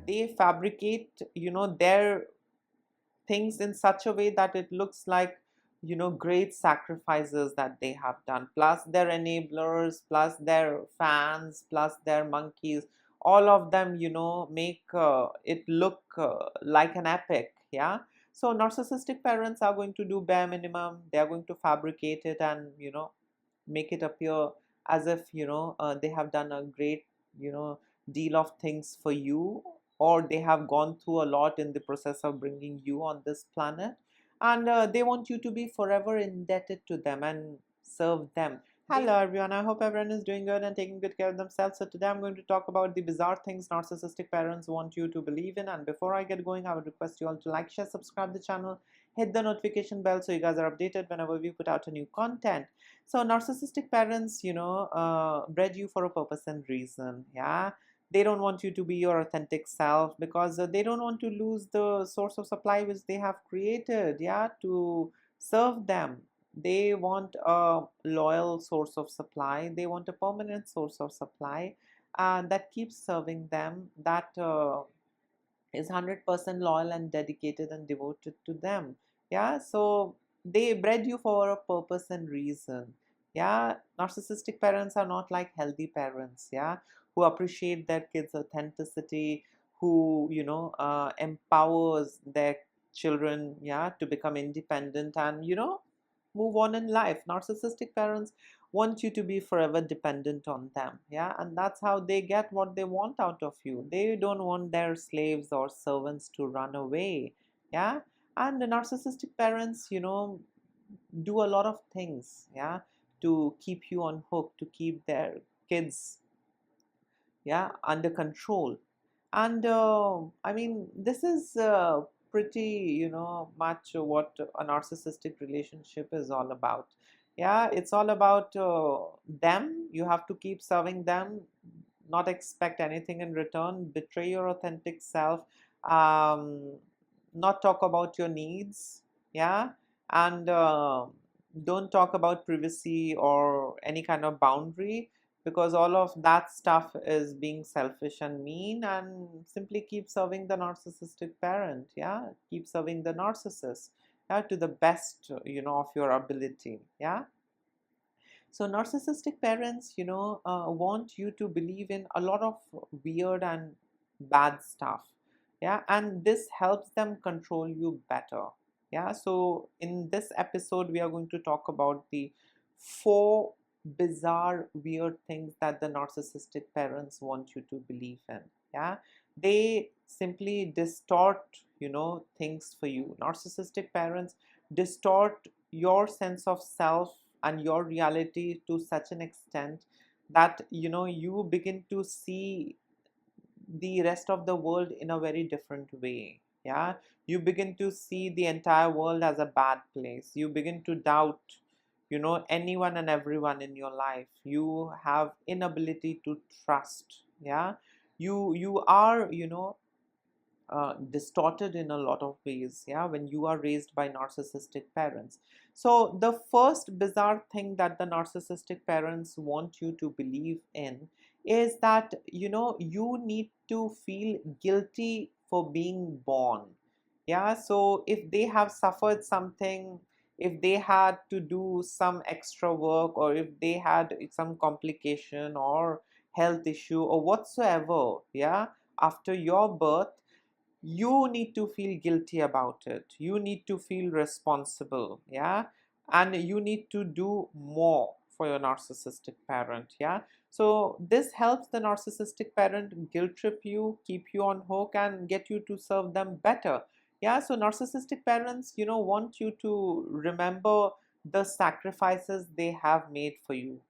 that they fabricate, their things in such a way that it looks like, great sacrifices that they have done, plus their enablers, plus their fans, plus their monkeys, all of them, make it look like an epic. Yeah. So narcissistic parents are going to do bare minimum. They are going to fabricate it and, make it appear as if, they have done a great, you know deal of things for you, or they have gone through a lot in the process of bringing you on this planet, and they want you to be forever indebted to them and serve them. Hello everyone, I hope everyone is doing good and taking good care of themselves. So today I'm going to talk about the bizarre things narcissistic parents want you to believe in. And before I get going, I would request you all to like, share, subscribe the channel, hit the notification bell so you guys are updated whenever we put out a new content. So narcissistic parents, bred you for a purpose and reason. Yeah. They don't want you to be your authentic self, because they don't want to lose the source of supply which they have created, yeah, to serve them. They want a loyal source of supply. They want a permanent source of supply that keeps serving them, that is 100% loyal and dedicated and devoted to them. Yeah. So they bred you for a purpose and reason. Yeah. Narcissistic parents are not like healthy parents. Yeah. Who appreciate their kids' authenticity, who, empowers their children, yeah, to become independent and, move on in life. Narcissistic parents want you to be forever dependent on them. Yeah. And that's how they get what they want out of you. They don't want their slaves or servants to run away. Yeah. And the narcissistic parents, do a lot of things, yeah, to keep you on hook, to keep their kids, yeah, under control. And I mean, this is pretty, much what a narcissistic relationship is all about. Yeah. It's all about them. You have to keep serving them, not expect anything in return, betray your authentic self, um, not talk about your needs. Yeah. And don't talk about privacy or any kind of boundary, because all of that stuff is being selfish and mean. And simply keep serving the narcissistic parent. Yeah. Keep serving the narcissist, yeah, to the best, of your ability. Yeah. So narcissistic parents, want you to believe in a lot of weird and bad stuff. Yeah. And this helps them control you better. Yeah. So in this episode, we are going to talk about the 4 bizarre, weird things that the narcissistic parents want you to believe in. Yeah. They simply distort, things for you. Narcissistic parents distort your sense of self and your reality to such an extent that, you begin to see the rest of the world in a very different way. Yeah. You begin to see the entire world as a bad place. You begin to doubt, anyone and everyone in your life. You have inability to trust. Yeah. You are, distorted in a lot of ways, yeah, when you are raised by narcissistic parents. So the first bizarre thing that the narcissistic parents want you to believe in is that, you need to feel guilty for being born. Yeah. So if they have suffered something, if they had to do some extra work, or if they had some complication or health issue or whatsoever, yeah, after your birth, you need to feel guilty about it. You need to feel responsible. Yeah. And you need to do more for your narcissistic parent. Yeah. So this helps the narcissistic parent guilt trip you, keep you on hook, and get you to serve them better. Yeah. So narcissistic parents, want you to remember the sacrifices they have made for you,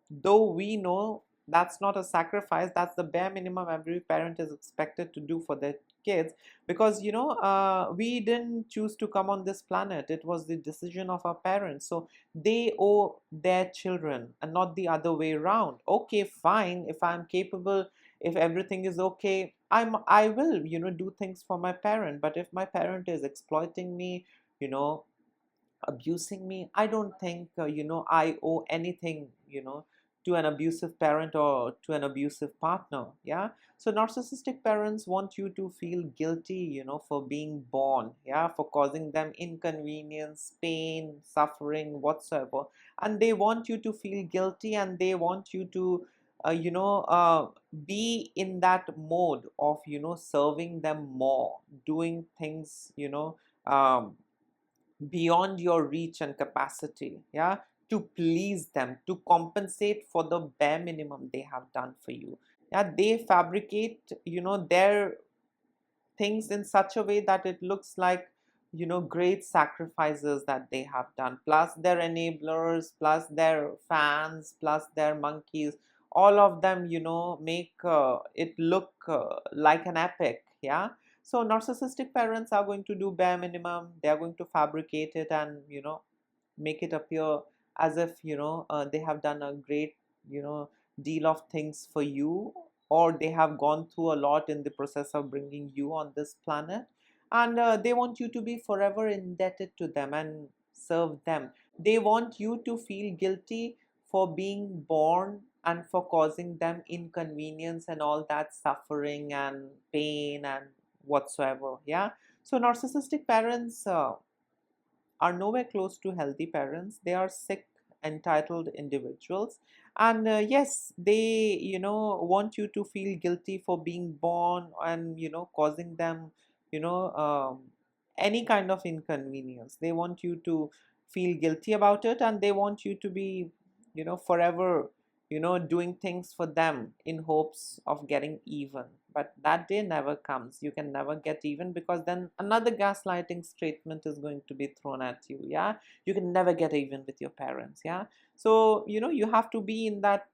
though we know that's not a sacrifice. That's the bare minimum every parent is expected to do for their kids, because, we didn't choose to come on this planet. It was the decision of our parents, so they owe their children and not the other way around. Okay, fine, if I'm capable, if everything is okay, I will, do things for my parent. But if my parent is exploiting me, you know abusing me, I don't think, I owe anything, to an abusive parent or to an abusive partner. Yeah. So narcissistic parents want you to feel guilty, for being born, yeah, for causing them inconvenience, pain, suffering, whatsoever. And they want you to feel guilty, and they want you to be in that mode of serving them more, doing things um, beyond your reach and capacity, yeah, to please them, to compensate for the bare minimum they have done for you. Yeah, they fabricate their things in such a way that it looks like great sacrifices that they have done, plus their enablers, plus their fans, plus their monkeys. All of them make it look like an epic. Yeah. So narcissistic parents are going to do bare minimum. They are going to fabricate it and make it appear as if they have done a great you know deal of things for you, or they have gone through a lot in the process of bringing you on this planet. And they want you to be forever indebted to them and serve them. They want you to feel guilty for being born and for causing them inconvenience and all that suffering and pain and whatsoever. Yeah. So narcissistic parents are nowhere close to healthy parents. They are sick, entitled individuals. And yes, they, want you to feel guilty for being born and, causing them, you know, um, any kind of inconvenience. They want you to feel guilty about it, and they want you to be, forever, doing things for them in hopes of getting even. But that day never comes. You can never get even, because then another gaslighting statement is going to be thrown at you. Yeah. You can never get even with your parents. Yeah. So you have to be in that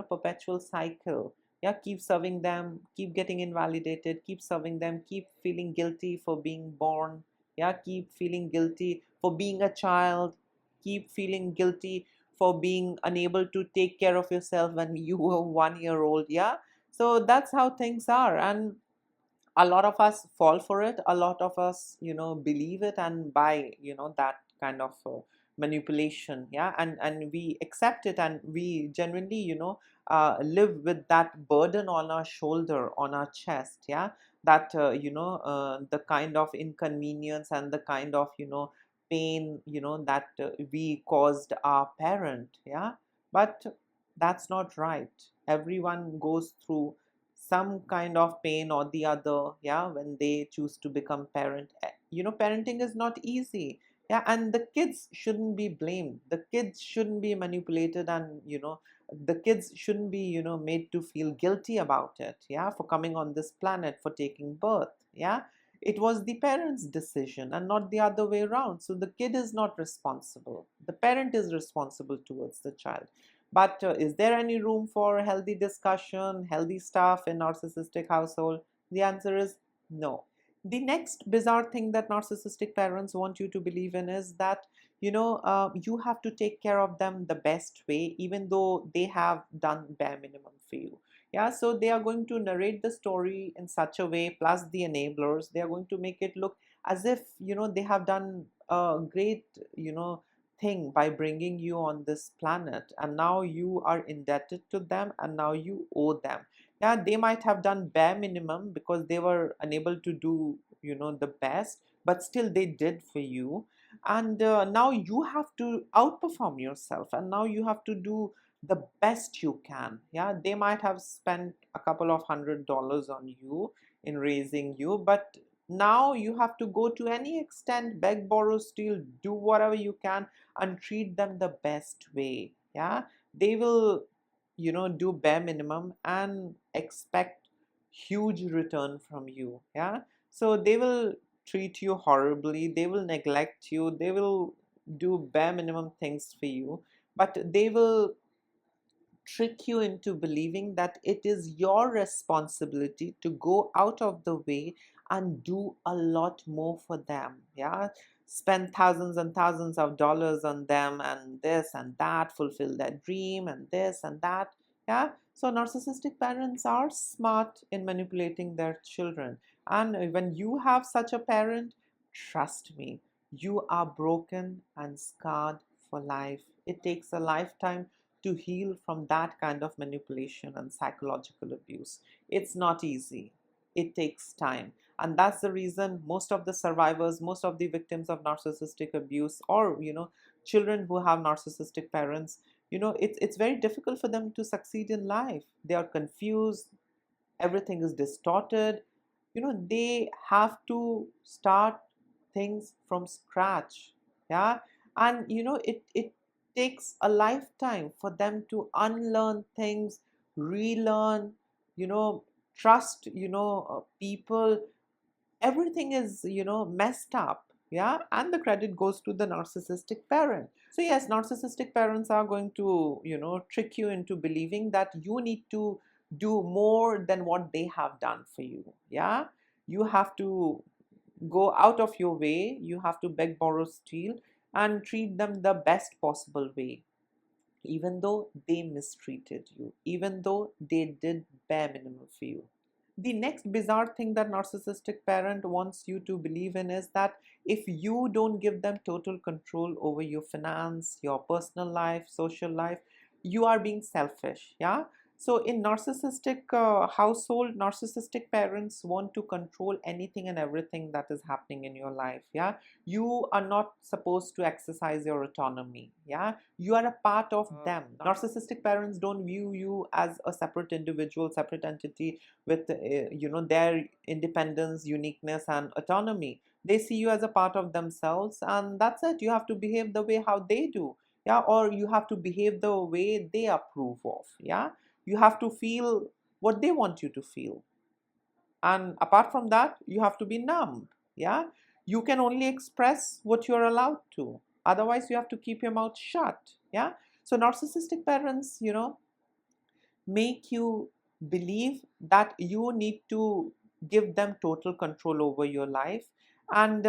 perpetual cycle. Yeah. Keep serving them, keep getting invalidated, keep serving them, keep feeling guilty for being born. Yeah. Keep feeling guilty for being a child, keep feeling guilty for being unable to take care of yourself when you were 1 year old. Yeah. So that's how things are. And a lot of us fall for it. A lot of us believe it and buy that kind of manipulation. Yeah. And we accept it, and we genuinely live with that burden on our shoulder, on our chest. Yeah. That the kind of inconvenience and the kind of pain that we caused our parent. Yeah. But that's not right. Everyone goes through some kind of pain or the other. Yeah. When they choose to become parent, parenting is not easy. Yeah. And the kids shouldn't be blamed, the kids shouldn't be manipulated, and the kids shouldn't be made to feel guilty about it. Yeah. For coming on this planet, for taking birth. Yeah. It was the parents' decision and not the other way around. So the kid is not responsible, the parent is responsible towards the child. But is there any room for healthy discussion, healthy stuff in narcissistic household? The answer is no. The next bizarre thing that narcissistic parents want you to believe in is that you have to take care of them the best way, even though they have done bare minimum for you. Yeah, so they are going to narrate the story in such a way, plus the enablers. They are going to make it look as if they have done a great thing by bringing you on this planet, and now you are indebted to them, and now you owe them. Yeah, they might have done bare minimum because they were unable to do the best, but still they did for you. And now you have to outperform yourself, and now you have to do the best you can. Yeah, they might have spent a couple of $100 on you in raising you, but now you have to go to any extent, beg, borrow, steal, do whatever you can, and treat them the best way. Yeah. They will do bare minimum and expect huge return from you. Yeah. So they will treat you horribly, they will neglect you, they will do bare minimum things for you, but they will trick you into believing that it is your responsibility to go out of the way and do a lot more for them. Yeah. Spend thousands and thousands of dollars on them, and this and that, fulfill their dream, and this and that. Yeah. So narcissistic parents are smart in manipulating their children. And when you have such a parent, trust me, you are broken and scarred for life. It takes a lifetime to heal from that kind of manipulation and psychological abuse. It's not easy. It takes time. And that's the reason most of the survivors, most of the victims of narcissistic abuse, or, children who have narcissistic parents, it's very difficult for them to succeed in life. They are confused, everything is distorted. They have to start things from scratch. Yeah. And it takes a lifetime for them to unlearn things, relearn, trust, people. Everything is messed up. Yeah. And the credit goes to the narcissistic parent. So yes, narcissistic parents are going to trick you into believing that you need to do more than what they have done for you. Yeah. You have to go out of your way, you have to beg, borrow, steal, and treat them the best possible way, even though they mistreated you, even though they did bare minimum for you. The next bizarre thing that narcissistic parent wants you to believe in is that if you don't give them total control over your finance, your personal life, social life, you are being selfish. Yeah. So in narcissistic household, narcissistic parents want to control anything and everything that is happening in your life. Yeah. You are not supposed to exercise your autonomy. Yeah. You are a part of them. Narcissistic parents don't view you as a separate individual, separate entity with their independence, uniqueness, and autonomy. They see you as a part of themselves, and that's it. You have to behave the way how they do. Yeah. Or you have to behave the way they approve of. Yeah. You have to feel what they want you to feel, and apart from that, you have to be numb. Yeah. You can only express what you're allowed to, otherwise you have to keep your mouth shut. Yeah. So narcissistic parents make you believe that you need to give them total control over your life, and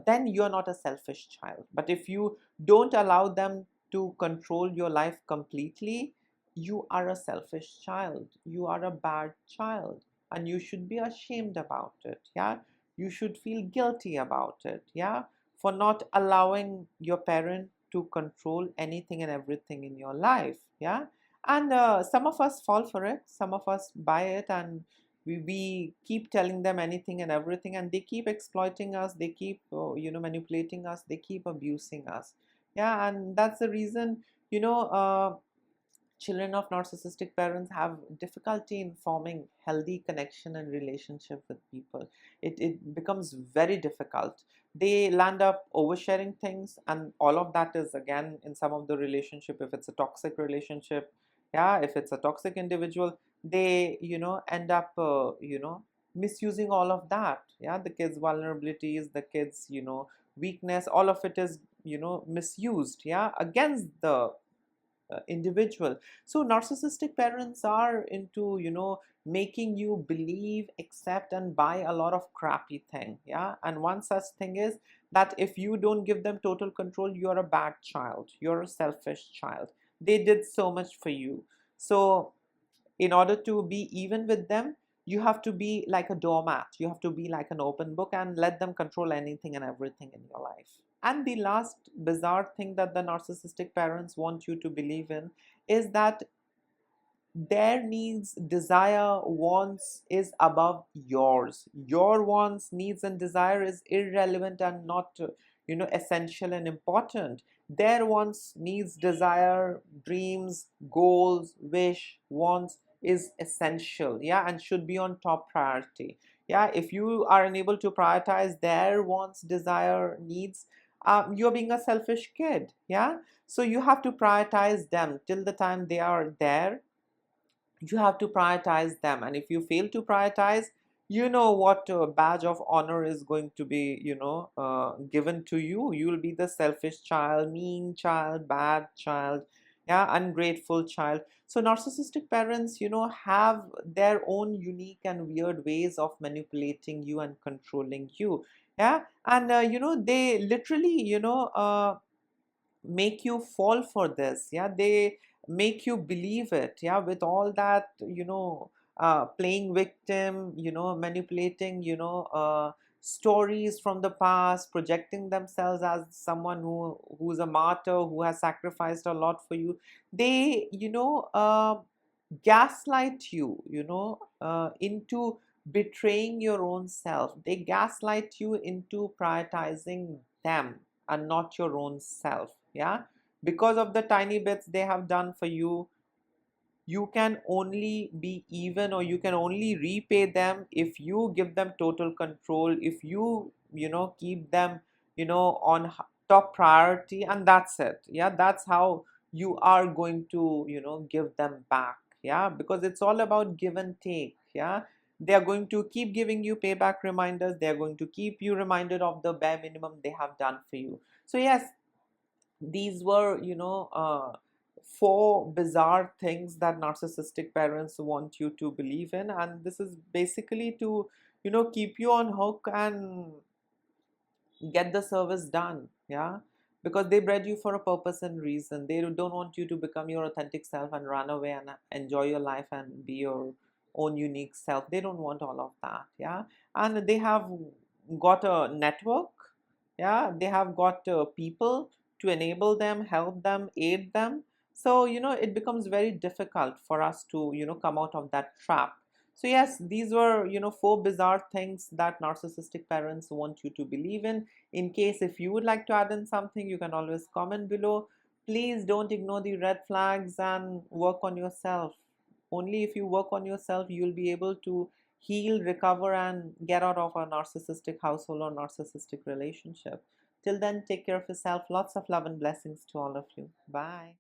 then you're not a selfish child. But if you don't allow them to control your life completely, you are a selfish child, you are a bad child, and you should be ashamed about it. Yeah. You should feel guilty about it. Yeah. For not allowing your parent to control anything and everything in your life. Yeah. And some of us fall for it, some of us buy it, and we keep telling them anything and everything, and they keep exploiting us, they keep manipulating us, they keep abusing us. Yeah. And that's the reason children of narcissistic parents have difficulty in forming healthy connection and relationship with people. It becomes very difficult. They land up oversharing things, and all of that is again in some of the relationship, if it's a toxic relationship. Yeah. If it's a toxic individual, they end up misusing all of that. Yeah. The kids vulnerabilities, the kids weakness, all of it is misused. Yeah. Against the individual. So narcissistic parents are into making you believe, accept, and buy a lot of crappy thing. Yeah. And one such thing is that if you don't give them total control, you're a bad child, you're a selfish child. They did so much for you. So in order to be even with them, you have to be like a doormat, you have to be like an open book and let them control anything and everything in your life. And the last bizarre thing that the narcissistic parents want you to believe in is that their needs, desire, wants is above yours. Your wants, needs, and desire is irrelevant and not essential and important. Their wants, needs, desire, dreams, goals, wish, wants is essential. Yeah. And should be on top priority. Yeah. If you are unable to prioritize their wants, desire, needs, you're being a selfish kid. Yeah. So you have to prioritize them till the time they are there. You have to prioritize them, and if you fail to prioritize, you know what badge of honor is going to be given to you. You will be the selfish child, mean child, bad child. Yeah. Ungrateful child. So narcissistic parents have their own unique and weird ways of manipulating you and controlling you. Yeah. And they literally make you fall for this. Yeah. They make you believe it. Yeah. With all that playing victim, manipulating stories from the past, projecting themselves as someone who's a martyr, who has sacrificed a lot for you. They, gaslight you, into betraying your own self. They gaslight you into prioritizing them and not your own self. Yeah, because of the tiny bits they have done for you, you can only be even, or you can only repay them if you give them total control, if you keep them on top priority, and that's it. Yeah, that's how you are going to give them back. Yeah, because it's all about give and take. Yeah, they are going to keep giving you payback reminders, they are going to keep you reminded of the bare minimum they have done for you. So yes, these were four bizarre things that narcissistic parents want you to believe in, and this is basically to keep you on hook and get the service done. Yeah, because they bred you for a purpose and reason. They don't want you to become your authentic self and run away and enjoy your life and be your own unique self. They don't want all of that. Yeah, and they have got a network. Yeah, they have got people to enable them, help them, aid them. So it becomes very difficult for us to come out of that trap. So yes, these were four bizarre things that narcissistic parents want you to believe in. In case if you would like to add in something, you can always comment below. Please don't ignore the red flags and work on yourself. Only if you work on yourself, you'll be able to heal, recover, and get out of a narcissistic household or narcissistic relationship. Till then, take care of yourself. Lots of love and blessings to all of you. Bye.